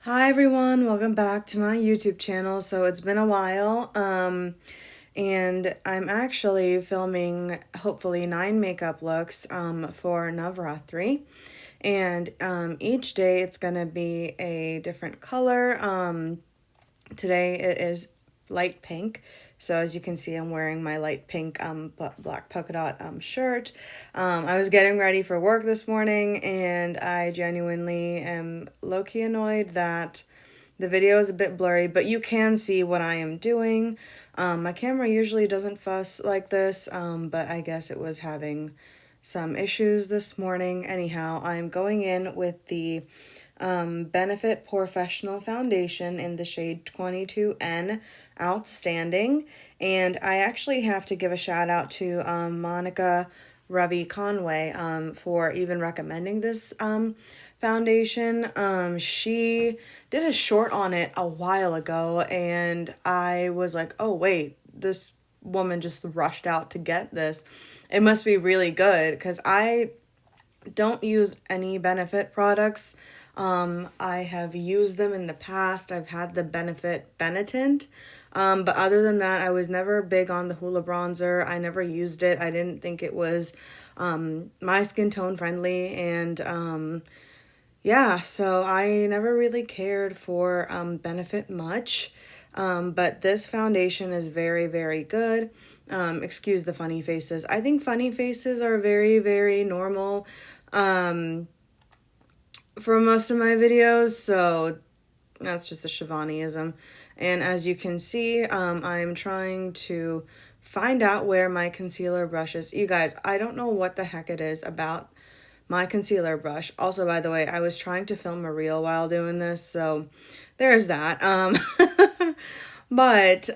Hi everyone, welcome back to my YouTube channel. So it's been a while, and I'm actually filming hopefully 9 makeup looks for Navaratri. And each day it's gonna be a different color. Today it is light pink. So as you can see, I'm wearing my light pink black polka dot shirt. I was getting ready for work this morning, and I genuinely am low-key annoyed that the video is a bit blurry, but you can see what I am doing. My camera usually doesn't fuss like this, but I guess it was having some issues this morning. Anyhow, I'm going in with the Benefit Professional Foundation in the shade 22N Outstanding. And I actually have to give a shout out to Monica Ravi Conway for even recommending this foundation. She did a short on it a while ago, and I was like, oh, wait, this woman just rushed out to get this. It must be really good because I don't use any Benefit products. I have used them in the past. I've had the Benefit Benetint. But other than that, I was never big on the Hoola bronzer. I never used it. I didn't think it was my skin tone friendly. And yeah, so I never really cared for Benefit much. But this foundation is very, very good. Excuse the funny faces. I think funny faces are very, very normal for most of my videos, so that's just a Shivaniism. And as you can see, I'm trying to find out where my concealer brush is. You guys, I don't know what the heck it is about my concealer brush. Also, by the way, I was trying to film a reel while doing this, so there's that. But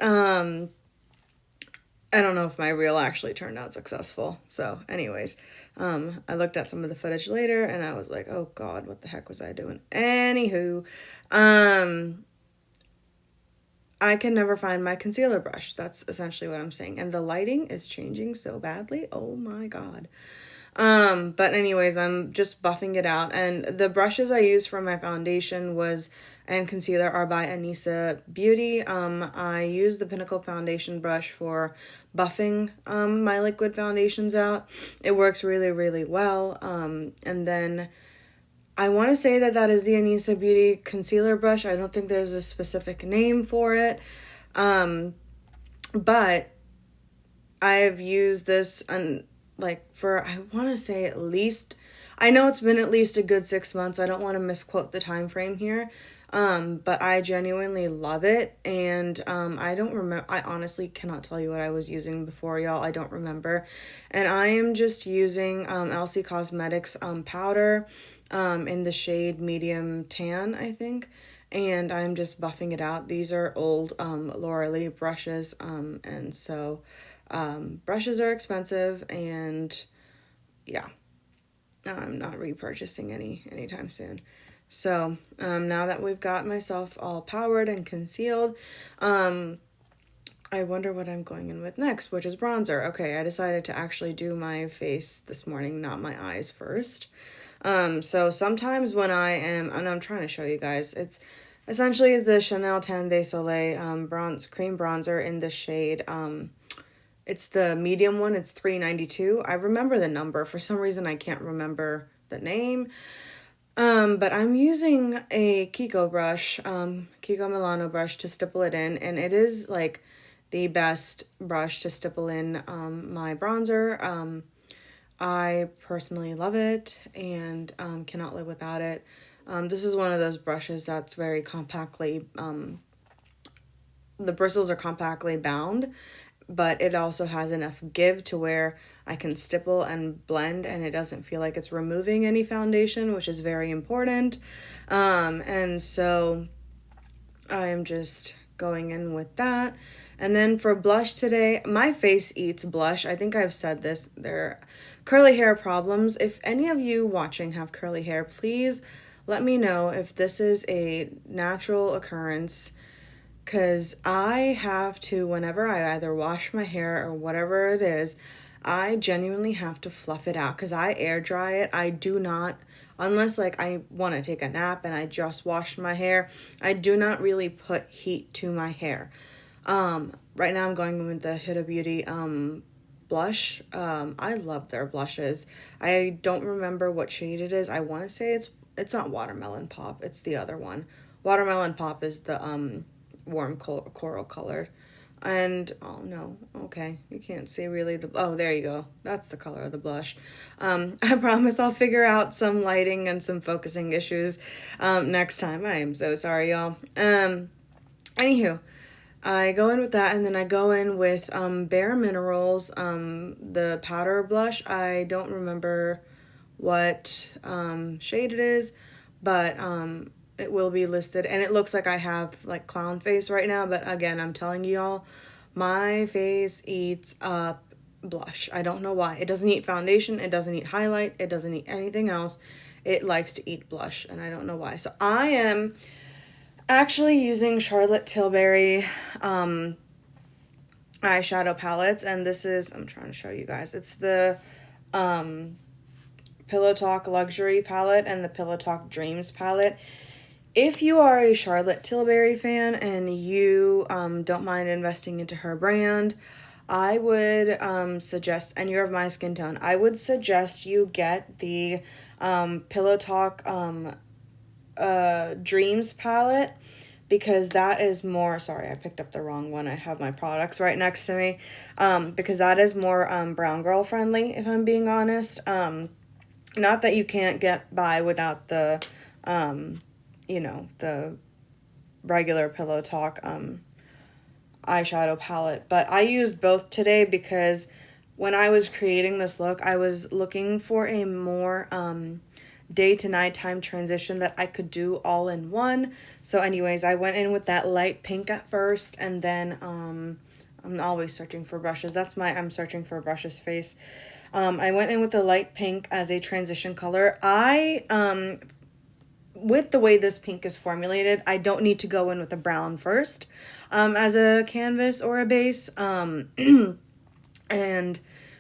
I don't know if my reel actually turned out successful. So anyways, I looked at some of the footage later and I was like, oh God, what the heck was I doing? Anywho, I can never find my concealer brush. That's essentially what I'm saying. And the lighting is changing so badly. Oh my God. But anyways, I'm just buffing it out. And the brushes I use for my foundation and concealer are by Anissa Beauty. I use the Pinnacle foundation brush for buffing my liquid foundations out. It works really, really well. And then I want to say that is the Anissa Beauty concealer brush. I don't think there's a specific name for it. But I've used this for, I want to say at least, I know it's been at least a good 6 months. I don't want to misquote the time frame here. But I genuinely love it. And I don't remember, I honestly cannot tell you what I was using before, y'all. I don't remember. And I am just using LC Cosmetics powder in the shade medium tan, I think. And I'm just buffing it out. These are old Laura Lee brushes. And so brushes are expensive, and yeah, I'm not repurchasing any anytime soon. So now that we've got myself all powered and concealed, I wonder what I'm going in with next, which is bronzer. Okay, I decided to actually do my face this morning, not my eyes first. So sometimes when and I'm trying to show you guys, it's essentially the Chanel Tan de Soleil cream bronzer in the shade it's the medium one. It's $3.92. I remember the number. For some reason, I can't remember the name. But I'm using a Kiko brush, Kiko Milano brush to stipple it in. And it is like the best brush to stipple in my bronzer. I personally love it and cannot live without it. This is one of those brushes that's very compactly, the bristles are compactly bound, but it also has enough give to where I can stipple and blend and it doesn't feel like it's removing any foundation, which is very important. And so I am just going in with that. And then for blush today, my face eats blush. I think I've said this. They're curly hair problems. If any of you watching have curly hair, please let me know if this is a natural occurrence, because I have to, whenever I either wash my hair or whatever it is, I genuinely have to fluff it out because I air dry it. I do not, unless like I want to take a nap and I just washed my hair, I do not really put heat to my hair. Right now I'm going with the Huda Beauty blush. I love their blushes. I don't remember what shade it is. I want to say it's not Watermelon Pop. It's the other one. Watermelon Pop is the warm coral color. And oh no, okay, you can't see really oh, there you go. That's the color of the blush. I promise I'll figure out some lighting and some focusing issues next time. I am so sorry, y'all. Anywho, I go in with that, and then I go in with Bare Minerals, the powder blush. I don't remember what shade it is, but it will be listed. And it looks like I have like clown face right now, but again, I'm telling y'all, my face eats up blush. I don't know why. It doesn't eat foundation, it doesn't eat highlight, it doesn't eat anything else. It likes to eat blush, and I don't know why. So I am actually using Charlotte Tilbury eyeshadow palettes, and this is, I'm trying to show you guys, it's the Pillow Talk Luxury palette and the Pillow Talk Dreams palette. If you are a Charlotte Tilbury fan and you don't mind investing into her brand, I would suggest, and you're of my skin tone, I would suggest you get the Pillow Talk Dreams palette, because that is more, sorry, I picked up the wrong one. I have my products right next to me. Because that is more brown girl friendly, if I'm being honest. Not that you can't get by without the, the regular Pillow Talk eyeshadow palette. But I used both today because when I was creating this look, I was looking for a more day to nighttime transition that I could do all in one. So anyways, I went in with that light pink at first, and then I'm always searching for brushes. I'm searching for brushes face. I went in with the light pink as a transition color. With the way this pink is formulated, I don't need to go in with a brown first as a canvas or a base. And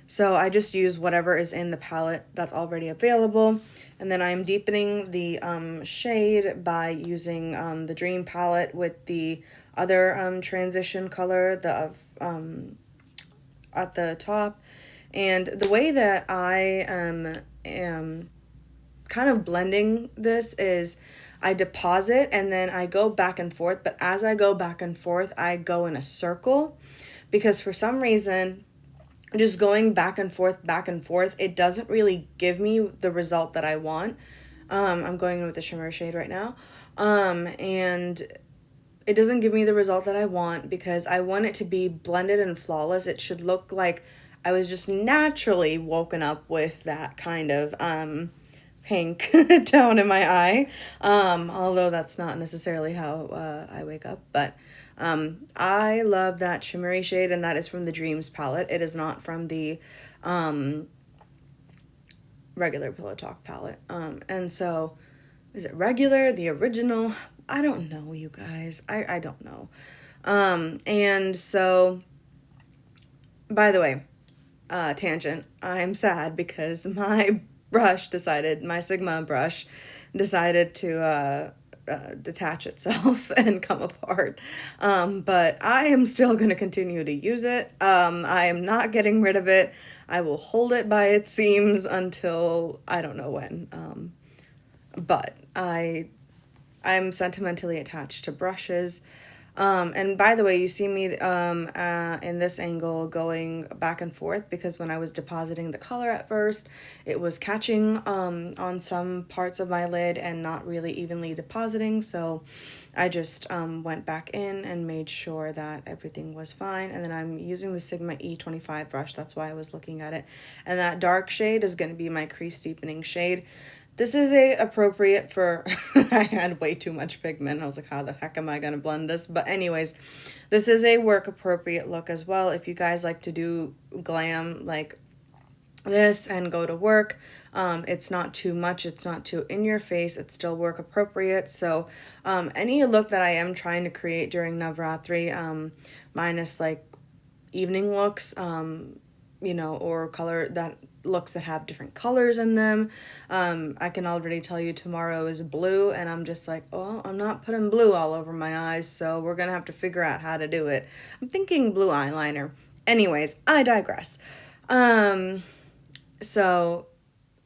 so I just use whatever is in the palette that's already available. And then I'm deepening the shade by using the Dream palette with the other transition color at the top. And the way that I am kind of blending this is I deposit and then I go back and forth. But as I go back and forth, I go in a circle, because for some reason, just going back and forth, it doesn't really give me the result that I want. I'm going in with the shimmer shade right now. And it doesn't give me the result that I want because I want it to be blended and flawless. It should look like I was just naturally woken up with that kind of pink tone in my eye. Although that's not necessarily how I wake up, but I love that shimmery shade, and that is from the Dreams palette. It is not from the regular Pillow Talk palette. And so, is it regular, the original? I don't know, you guys. I don't know. And so, by the way, tangent, I'm sad because my Sigma brush decided to detach itself and come apart. But I am still going to continue to use it. I am not getting rid of it. I will hold it by its seams until I don't know when. But I'm sentimentally attached to brushes. And by the way, you see me in this angle going back and forth because when I was depositing the color at first, it was catching on some parts of my lid and not really evenly depositing. So I just went back in and made sure that everything was fine. And then I'm using the Sigma E25 brush. That's why I was looking at it. And that dark shade is going to be my crease deepening shade. This is appropriate for, I had way too much pigment. I was like, how the heck am I going to blend this? But anyways, this is a work appropriate look as well. If you guys like to do glam like this and go to work, it's not too much. It's not too in your face. It's still work appropriate. So any look that I am trying to create during Navaratri, minus like evening looks, or color that looks that have different colors in them. I can already tell you tomorrow is blue, and I'm just like, oh, I'm not putting blue all over my eyes, so we're gonna have to figure out how to do it. I'm thinking blue eyeliner. Anyways, I digress. Um, so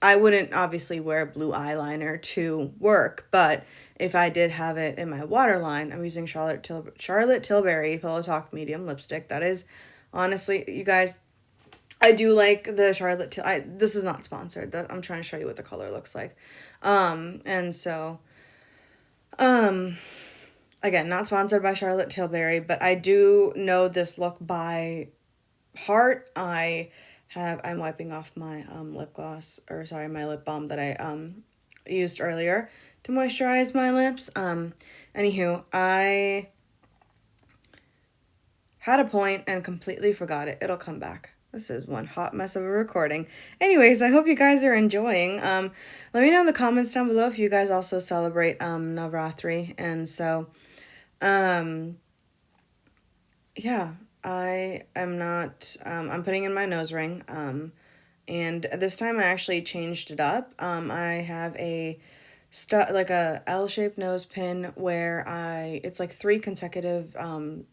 I wouldn't obviously wear blue eyeliner to work, but if I did have it in my waterline, I'm using Charlotte Tilbury Pillow Talk Medium lipstick. That is honestly, you guys, I do like the this is not sponsored. I'm trying to show you what the color looks like. And so, um, again, not sponsored by Charlotte Tilbury, but I do know this look by heart. I'm wiping off my lip gloss, or sorry, my lip balm that I used earlier to moisturize my lips. Anywho, I had a point and completely forgot it. It'll come back. This is one hot mess of a recording. Anyways, I hope you guys are enjoying. Let me know in the comments down below if you guys also celebrate Navaratri. And so, yeah, I am not, I'm putting in my nose ring. And this time I actually changed it up. I have like a L-shaped nose pin where it's like 3 consecutive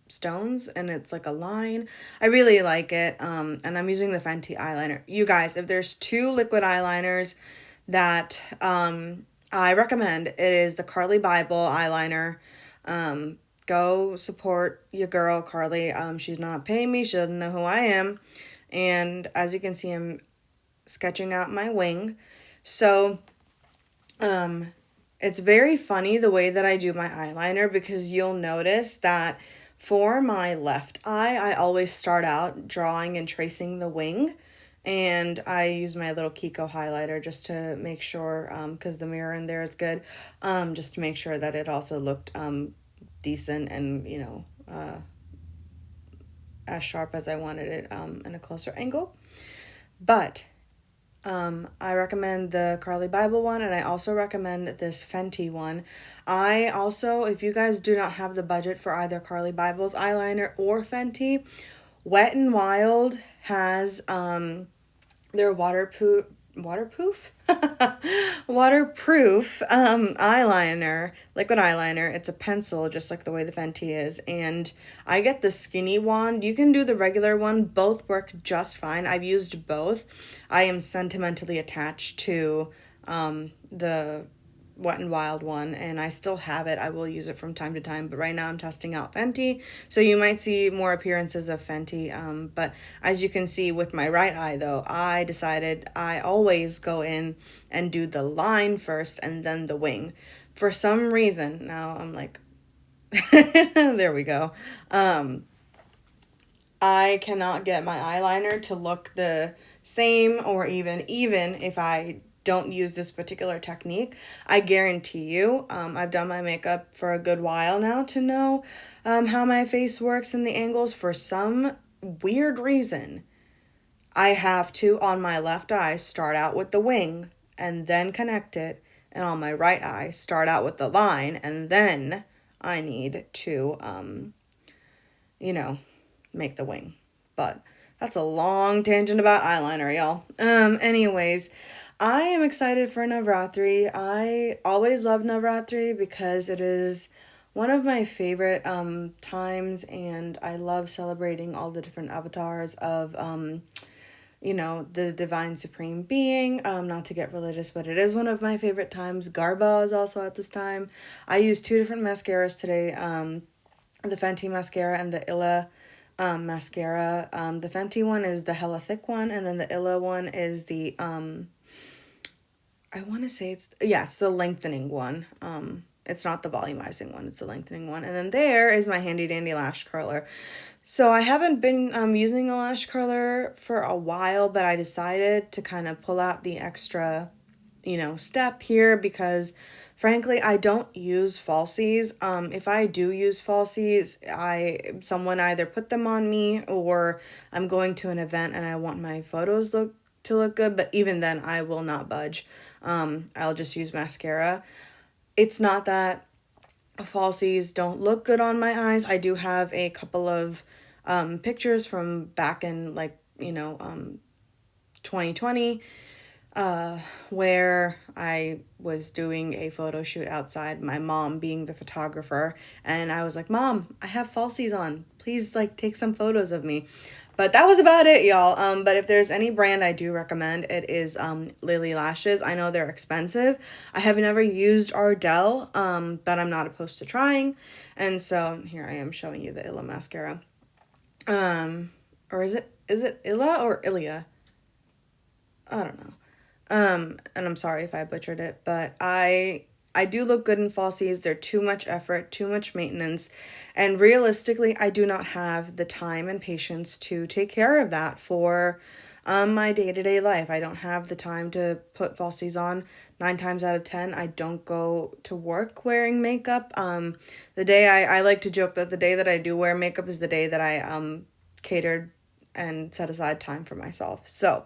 stones, and it's like a line. I really like it. And I'm using the Fenty eyeliner. You guys, if there's 2 liquid eyeliners that I recommend, it is the Carly Bible eyeliner. Go support your girl Carly. She's not paying me. She doesn't know who I am. And as you can see, I'm sketching out my wing. So it's very funny the way that I do my eyeliner, because you'll notice that for my left eye, I always start out drawing and tracing the wing, and I use my little Kiko highlighter just to make sure, because the mirror in there is good, just to make sure that it also looked decent and, as sharp as I wanted it in a closer angle. But I recommend the Carly Bible one, and I also recommend this Fenty one. I also, if you guys do not have the budget for either Carly Bible's eyeliner or Fenty, Wet n Wild has their waterproof eyeliner, liquid eyeliner. It's a pencil, just like the way the Fenty is, and I get the skinny wand. You can do the regular one. Both work just fine. I've used both. I am sentimentally attached to the Wet n Wild one, and I still have it. I will use it from time to time, but right now I'm testing out Fenty, so you might see more appearances of Fenty. But as you can see with my right eye, though, I decided I always go in and do the line first and then the wing. For some reason, now I'm like, there we go. I cannot get my eyeliner to look the same, or even if I don't use this particular technique. I guarantee you, I've done my makeup for a good while now to know how my face works and the angles. For some weird reason, I have to, on my left eye, start out with the wing and then connect it, and on my right eye, start out with the line, and then I need to, make the wing. But that's a long tangent about eyeliner, y'all. Anyways, I am excited for Navaratri. I always love Navaratri because it is one of my favorite times, and I love celebrating all the different avatars of the divine supreme being. Not to get religious, but it is one of my favorite times. Garba is also at this time. I used 2 different mascaras today, the Fenty mascara and the Illa mascara. The Fenty one is the hella thick one, and then the Illa one is the I want to say it's the lengthening one. It's not the volumizing one, it's the lengthening one. And then there is my handy dandy lash curler. So I haven't been using a lash curler for a while, but I decided to kind of pull out the extra, step here, because frankly, I don't use falsies. If I do use falsies, someone either put them on me, or I'm going to an event and I want my photos to look good, but even then I will not budge. I'll just use mascara. It's not that falsies don't look good on my eyes. I do have a couple of pictures from back in like 2020, where I was doing a photo shoot outside, my mom being the photographer, and I was like, Mom, I have falsies on. Please, like, take some photos of me. But that was about it, y'all. But if there's any brand I do recommend, it is Lily Lashes. I know they're expensive. I have never used Ardell, but I'm not opposed to trying. And so here I am showing you the Illa mascara. Or is it Illa or Ilia? I don't know. And I'm sorry if I butchered it, but I do look good in falsies. They're too much effort, too much maintenance, and realistically, I do not have the time and patience to take care of that for my day-to-day life. I don't have the time to put falsies on. 9 times out of 10, I don't go to work wearing makeup. The day I like to joke that the day that I do wear makeup is the day that I catered and set aside time for myself. So,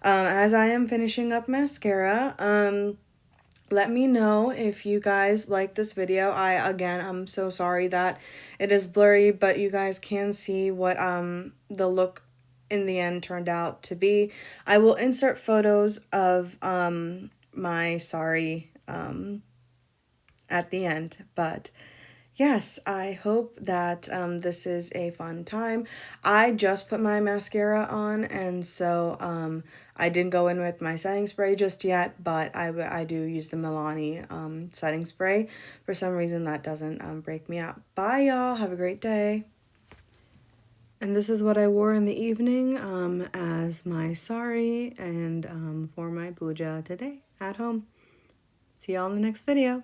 as I am finishing up mascara, let me know if you guys like this video. I'm so sorry that it is blurry, but you guys can see what the look in the end turned out to be. I will insert photos of my sorry at the end, but yes, I hope that this is a fun time. I just put my mascara on, and so I didn't go in with my setting spray just yet, but I do use the Milani setting spray. For some reason, that doesn't break me out. Bye, y'all. Have a great day. And this is what I wore in the evening as my sari and for my puja today at home. See y'all in the next video.